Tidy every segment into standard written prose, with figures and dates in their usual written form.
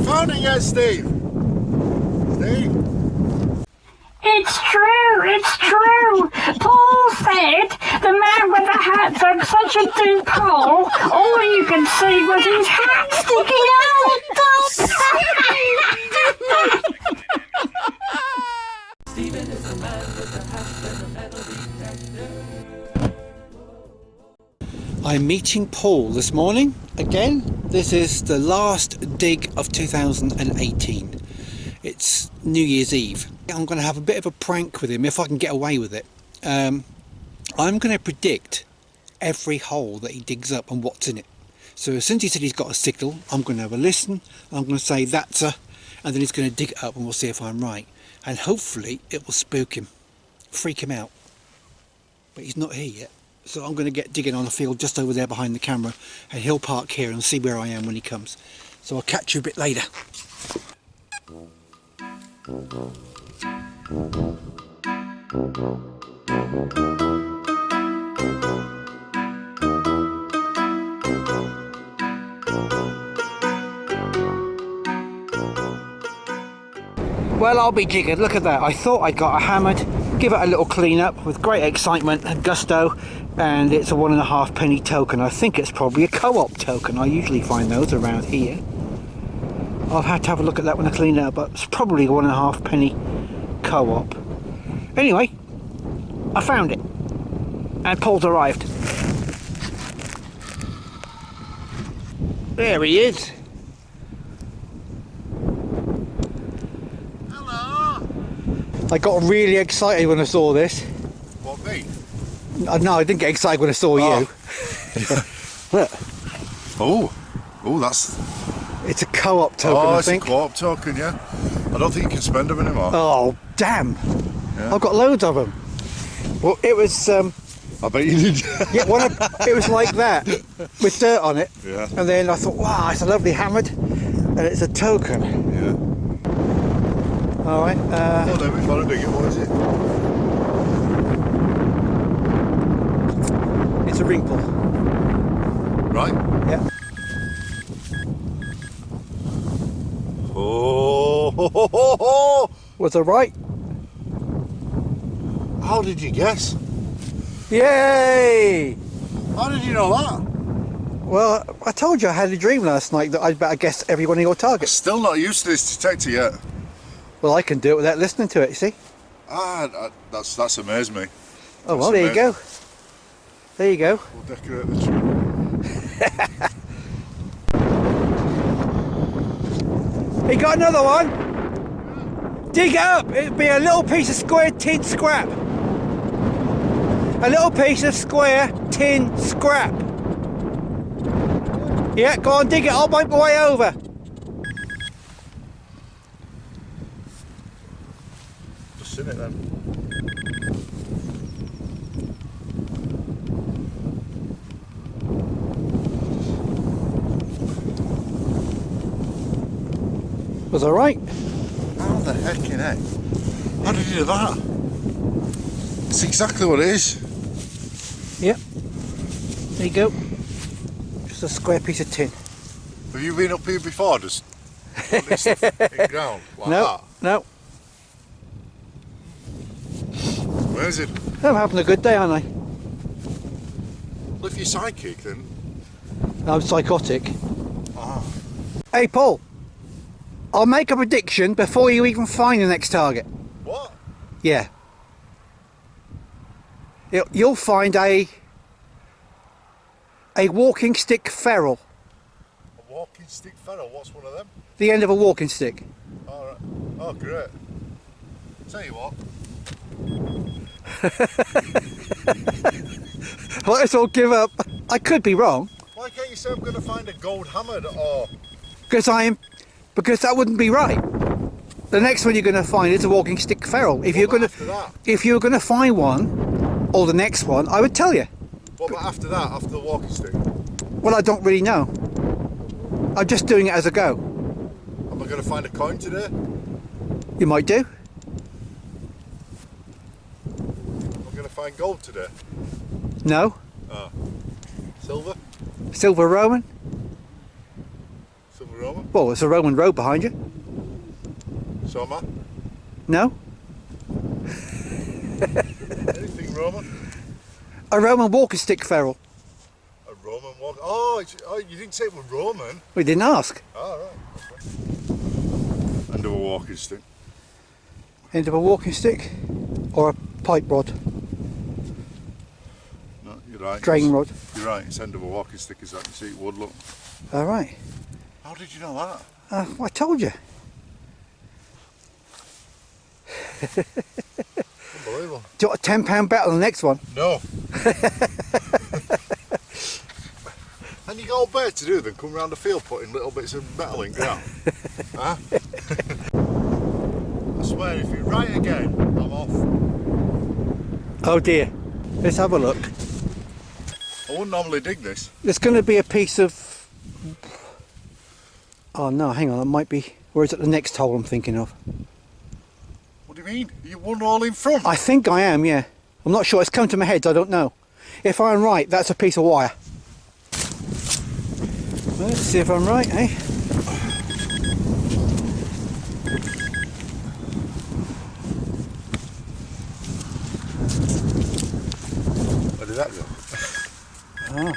found it yet, Steve? Steve? It's true. Paul said the man with the hat dug such a deep hole, all you could see was his hat sticking out. Stephen is the man with the hat and the metal detector. I'm meeting Paul this morning again. This is the last dig of 2018. It's New Year's Eve. I'm going to have a bit of a prank with him if I can get away with it. I'm going to predict every hole that he digs up and what's in it. So as soon as he said he's got a signal, I'm going to have a listen. I'm going to say that's a, and then he's going to dig it up and we'll see if I'm right. And hopefully it will spook him, freak him out. But he's not here yet. So I'm going to get digging on the field just over there behind the camera, and he'll park here and see where I am when he comes. So I'll catch you a bit later. Well, I'll be digging. Look at that. I thought I got a hammered, give it a little clean up with great excitement and gusto, and it's a 1.5 penny token. I think it's probably a co-op token. I usually find those around here. I'll have to have a look at that when I clean it up, but it's probably a 1.5 penny co-op. Anyway, I found it, and Paul's arrived. There he is. I got really excited when I saw this. What, me? No, I didn't get excited when I saw you. Look. Oh, that's... It's a co-op token, I think. It's a co-op token, yeah. I don't think you can spend them anymore. Oh, damn. Yeah. I've got loads of them. Well, it was... I bet you did. yeah, it was like that, with dirt on it. Yeah. And then I thought, wow, it's a lovely hammered, and it's a token. Yeah. Alright. Oh, then before I dig it, what is it? It's a ring pull. Right? Yeah. Oh! Was I right? How did you guess? Yay! How did you know that? Well, I told you I had a dream last night that I'd better guess every one of your targets. Still not used to this detector yet. Well, I can do it without listening to it, you see? That's amazed me. Oh, well, there you go. There you go. We'll decorate the tree. You got another one? Dig it up. It'd be a little piece of square tin scrap. A little piece of square tin scrap. Yeah, go on, dig it. I'll make my way over. Just in it then. Was I right? How the heck in it? How did you do that? It's exactly what it is. Yep. There you go. Just a square piece of tin. Have you been up here before? Just putting stuff in ground like that? No. Where is it? I'm having a good day, aren't I? Well, if you're psychic, then. I'm psychotic. Ah. Hey, Paul. I'll make a prediction before you even find the next target. What? Yeah. You'll find a walking stick ferrule. A walking stick ferrule? What's one of them? The end of a walking stick. Alright. Oh, great. Tell you what. Let's all give up. I could be wrong. Why can't you say I'm going to find a gold hammered or... Because that wouldn't be right. The next one you're going to find is a walking stick ferrule. If you're going to find one, or the next one, I would tell you. What about after that, after the walking stick? Well, I don't really know. I'm just doing it as I go. Am I going to find a coin today? You might do. I'm going to find gold today. No. Oh. Silver? Silver Roman. Silver Roman? Well, it's a Roman road behind you. So am I. No? Anything Roman? A Roman walking stick, Feral. A Roman walk. Oh, you didn't say it was Roman. We didn't ask. Oh, right. Okay. End of a walking stick. End of a walking stick or a pipe rod? No, you're right. Drain rod. You're right. It's end of a walking stick. Is that you see it would look? All right. How did you know that? I told you. Unbelievable. Do you want a £10 bet on the next one? No. And you got better to do than come round the field putting little bits of metal in ground. Huh? I swear, if you're right again, I'm off. Oh dear. Let's have a look. I wouldn't normally dig this. There's going to be a piece of... Oh no, hang on, it might be... Or is it the next hole I'm thinking of? What do you mean? You won all in front? I think I am, yeah. I'm not sure, it's come to my head, I don't know. If I'm right, that's a piece of wire. Let's see if I'm right, eh? Where did that go? Ah.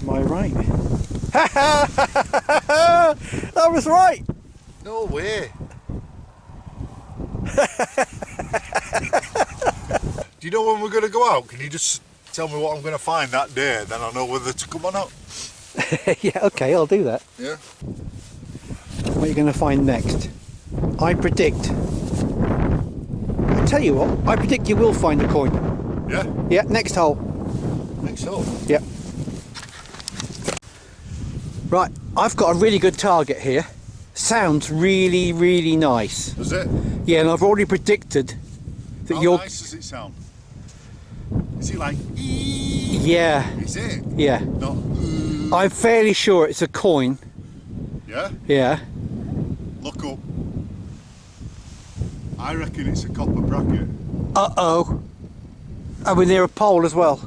Am I right? I was right! No way. Do you know when we're going to go out? Can you just tell me what I'm going to find that day? Then I'll know whether to come or not. Yeah, okay, I'll do that. Yeah. What are you going to find next? I predict. I tell you what, I predict you will find a coin. Yeah? Yeah, next hole. Think so. Yep. Right, I've got a really good target here. Sounds really, really nice. Does it? Yeah, and I've already predicted that How you're... nice does it sound? Is it like... Yeah, Is it? yeah. Not... I'm fairly sure it's a coin. Yeah? Yeah. Look up. I reckon it's a copper bracket. Uh-oh. Are we near a pole as well?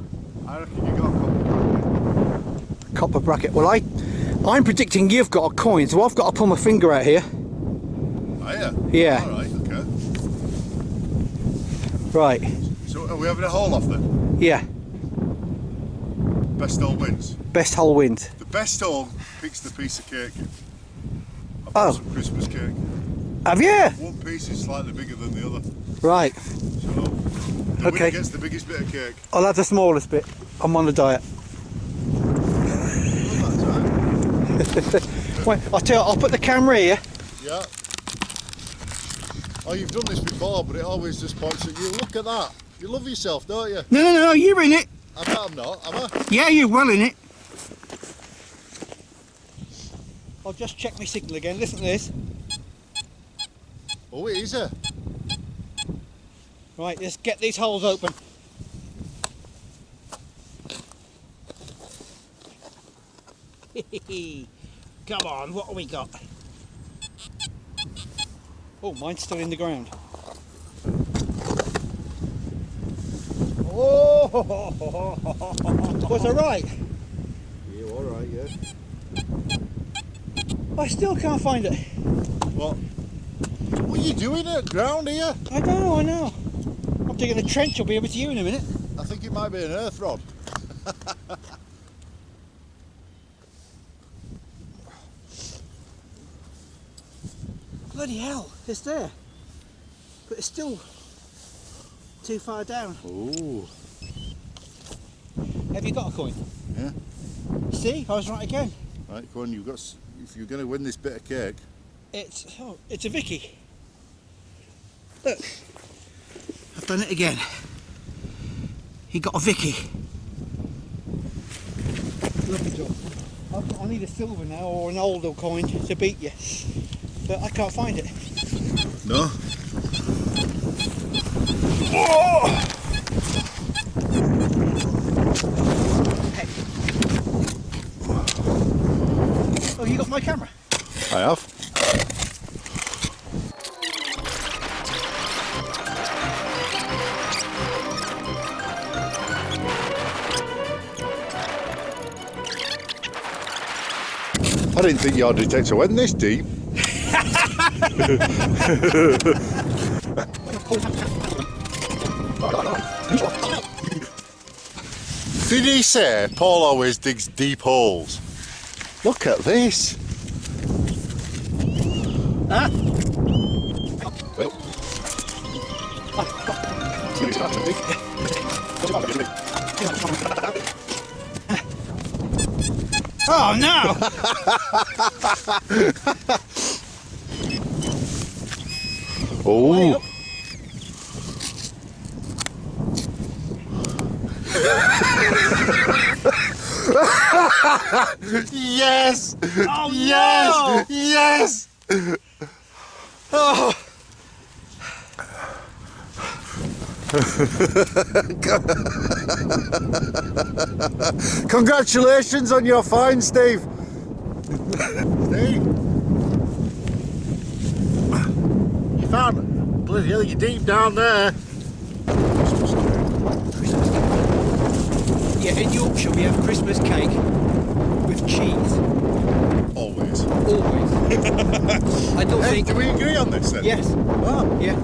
I reckon you got a copper bracket. Copper bracket. Well, I'm predicting you've got a coin, so I've got to pull my finger out here. Oh yeah? Yeah. Alright, okay. Right. So are we having a hole off then? Yeah. Best hole wins. Best hole wins. The best hole picks the piece of cake. I've Oh. got some Christmas cake. Have you? One piece is slightly bigger than the other. Right. So the Okay. winner gets the biggest bit of cake. I'll have the smallest bit. I'm on a diet. Oh, that's right. Wait, I'll tell you, I'll put the camera here. Yeah. Oh, you've done this before, but it always just points at you. Look at that. You love yourself, don't you? No, you're in it. I bet I'm not, am I? Yeah, you're well in it. I'll just check my signal again. Listen to this. Oh, it is a. Right, let's get these holes open. Come on, what have we got? Oh, mine's still in the ground. Oh, was I right? Yeah, alright, yeah. I still can't find it. What? What are you doing at ground here? I know. I'm digging a trench, I'll be over to you in a minute. I think it might be an earth rod. Bloody hell, it's there. But it's still too far down. Oh. Have you got a coin? Yeah. See, I was right again. Right, go on, you've got. If you're going to win this bit of cake. It's a Vicky. Look, I've done it again. He got a Vicky. Lovely job. I need a silver now or an older coin to beat you, but I can't find it. No. Oh, you got my camera? I have. I didn't think your detector went this deep. Did he say Paul always digs deep holes? Look at this. Ah. Oh no! Oh. Yes! Oh, yes! no! Yes! Oh. Congratulations on your find, Steve. Steve, you found bloody hell, you're deep down there. Yeah, in Yorkshire we have Christmas cake with cheese. Always. Always. I don't Hey, think. do we agree on this then? Yes. Oh, Yeah.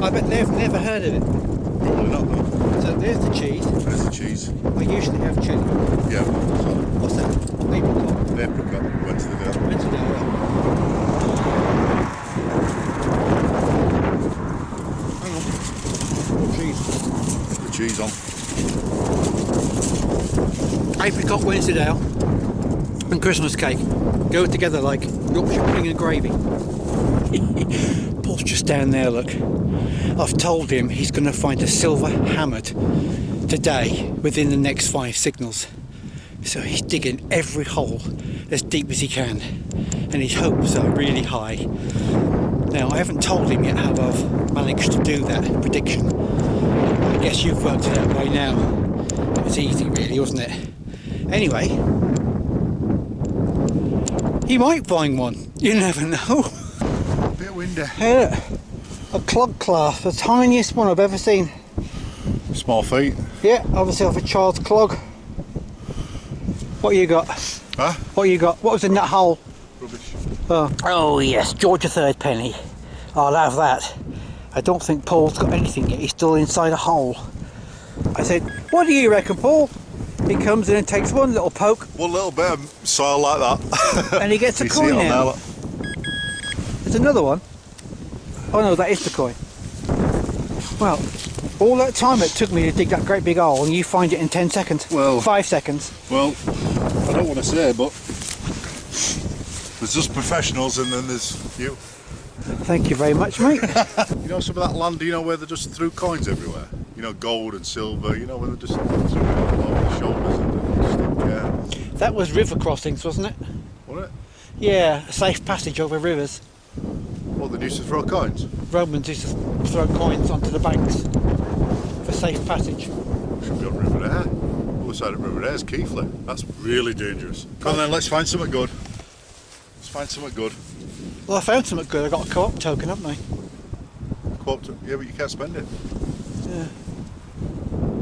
I bet they've never heard of it. probably not though. So there's the cheese. There's the cheese. I usually have chili. Yeah. So, What's that? Apricot. apricot went to the door. Wednesday. Hang on. More cheese. The cheese on. Apricot Wensleydale and Christmas cake go together like Yorkshire pudding and gravy. Paul's just down there, look. I've told him he's going to find a silver hammered today within the next 5 signals. So he's digging every hole as deep as he can, and his hopes are really high. Now, I haven't told him yet how I've managed to do that prediction. I guess you've worked it out by now. It was easy really, wasn't it? Anyway, he might find one. You never know. Bit windy. Hey, look, a clog clasp, the tiniest one I've ever seen. Small feet. Yeah, obviously off a child's clog. What you got? Huh? What you got? What was in that hole? Rubbish. Oh yes, George III penny. I'll have that. I don't think Paul's got anything yet. He's still inside a hole. I said, what do you reckon, Paul? He comes in and takes one little poke. One little bit of soil like that. And he gets a You see coin it on out. there, look. There's another one. Oh no, that is the coin. Well, all that time it took me to dig that great big hole, and you find it in 10 seconds. Well- 5 seconds. Well, I don't want to say, but there's just professionals and then there's you. Thank you very much, mate. You know some of that land, you know, where they just threw coins everywhere? You know, gold and silver, you know, where they just threw it all over the shoulders and just didn't care. That was river crossings, wasn't it? Wasn't it? Yeah, a safe passage over rivers. What, they used to throw coins? Romans used to throw coins onto the banks for safe passage. Should be on River Air. Other side of River Air is Keighley. That's really dangerous. Come on then, let's find something good. Let's find something good. Well, I found something good. I got a co-op token, haven't I? Yeah, but you can't spend it. Yeah.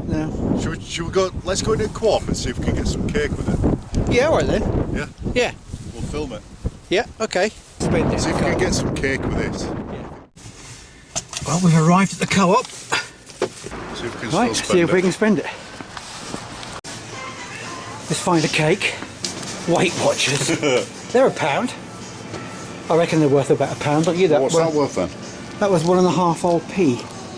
No. Should we go, let's go into a co-op and see if we can get some cake with it. Yeah, alright then. Yeah? Yeah. We'll film it. Yeah, okay. Spend it. See if we can get some cake with this. Yeah. Well, we've arrived at the co-op. See if we can Right, still see if spend we it. can spend it. Let's find a cake. Weight Watchers. They're £1. I reckon they're worth about £1, don't you? What's that worth then? That was 1.5 old p.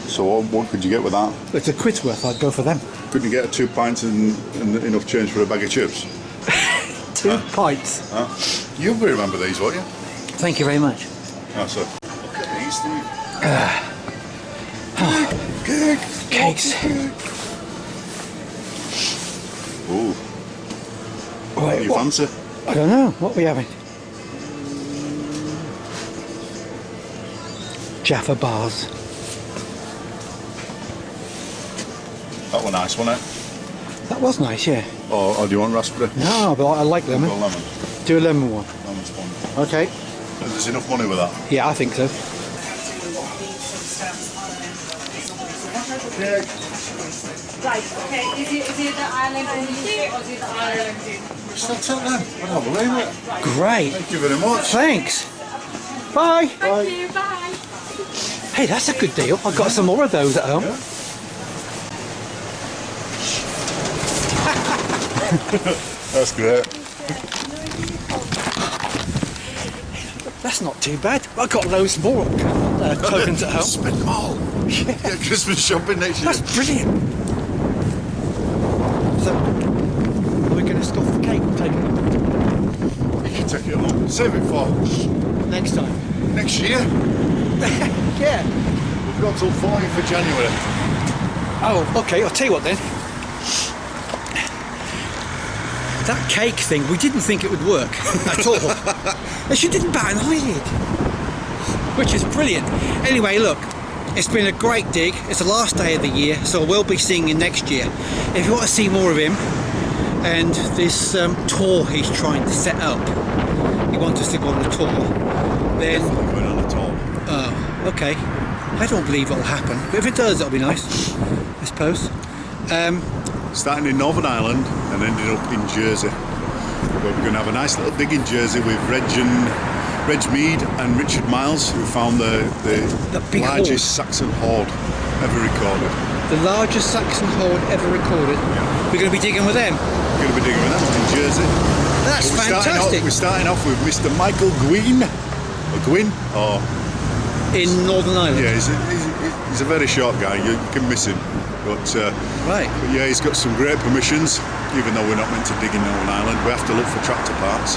So what could you get with that? It's a quid's worth, I'd go for them. Couldn't you get 2 pints and enough change for a bag of chips? 2 pints. Huh? You'll remember these, won't you? Thank you very much. Oh, so look at these things. Cake! Cakes. Ooh, what Right, do you what? fancy? I don't know. What are we having? Jaffa bars. That one nice, wasn't it? That was nice, yeah. Or do you want raspberry? No, but I like lemon. Well, lemon. Do a lemon one. Lemon's fun. Okay. And there's enough money with that. Yeah, I think so. Right, okay. Is it the island only or is it the Ireland? Still take them. I don't believe it. Great. Thank you very much. Thanks. Bye. Thank you, bye. Hey, that's a good deal. I've got some more of those at home. Yeah. That's great. That's not too bad. I've got loads more tokens at home. Spend them all. Yeah, Christmas shopping next year. That's brilliant. So, are we going to stuff the cake and take it home? You can take it home. Save it for Next time. next year. Yeah. We've got till 14th of January. Oh, okay. I'll tell you what then. That cake thing, we didn't think it would work at all. And she didn't bat an eyelid. Which is brilliant. Anyway, look. It's been a great dig. It's the last day of the year, so we'll be seeing him next year. If you want to see more of him and this tour he's trying to set up, he wants us to go on the tour, then... Definitely going on the tour. Oh, okay. I don't believe it'll happen, but if it does, that'll be nice, I suppose. Starting in Northern Ireland and ended up in Jersey. We're going to have a nice little dig in Jersey with Reg Mead and Richard Miles, who found the big largest Saxon hoard ever recorded. The largest Saxon hoard ever recorded. Yeah. We're going to be digging with them. We're going to be digging with them in Jersey. That's So fantastic. we're starting off with Mr. Michael Gwyn. Or Gwyn? Or, In Northern Ireland. yeah, he's a very short guy. You can miss him. But Right. yeah, he's got some great permissions. Even though we're not meant to dig in Northern Ireland, we have to look for tractor parts.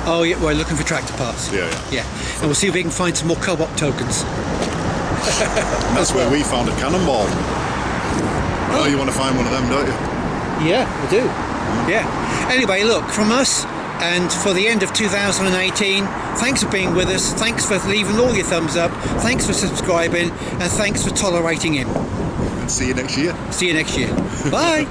Oh, yeah, we're looking for tractor parts. Yeah. Yeah. And we'll see if we can find some more co-op tokens. And that's where we found a cannonball. Oh, you want to find one of them, don't you? Yeah, we do. Yeah. Anyway, look, from us and for the end of 2018, thanks for being with us. Thanks for leaving all your thumbs up. Thanks for subscribing. And thanks for tolerating him. And see you next year. See you next year. Bye.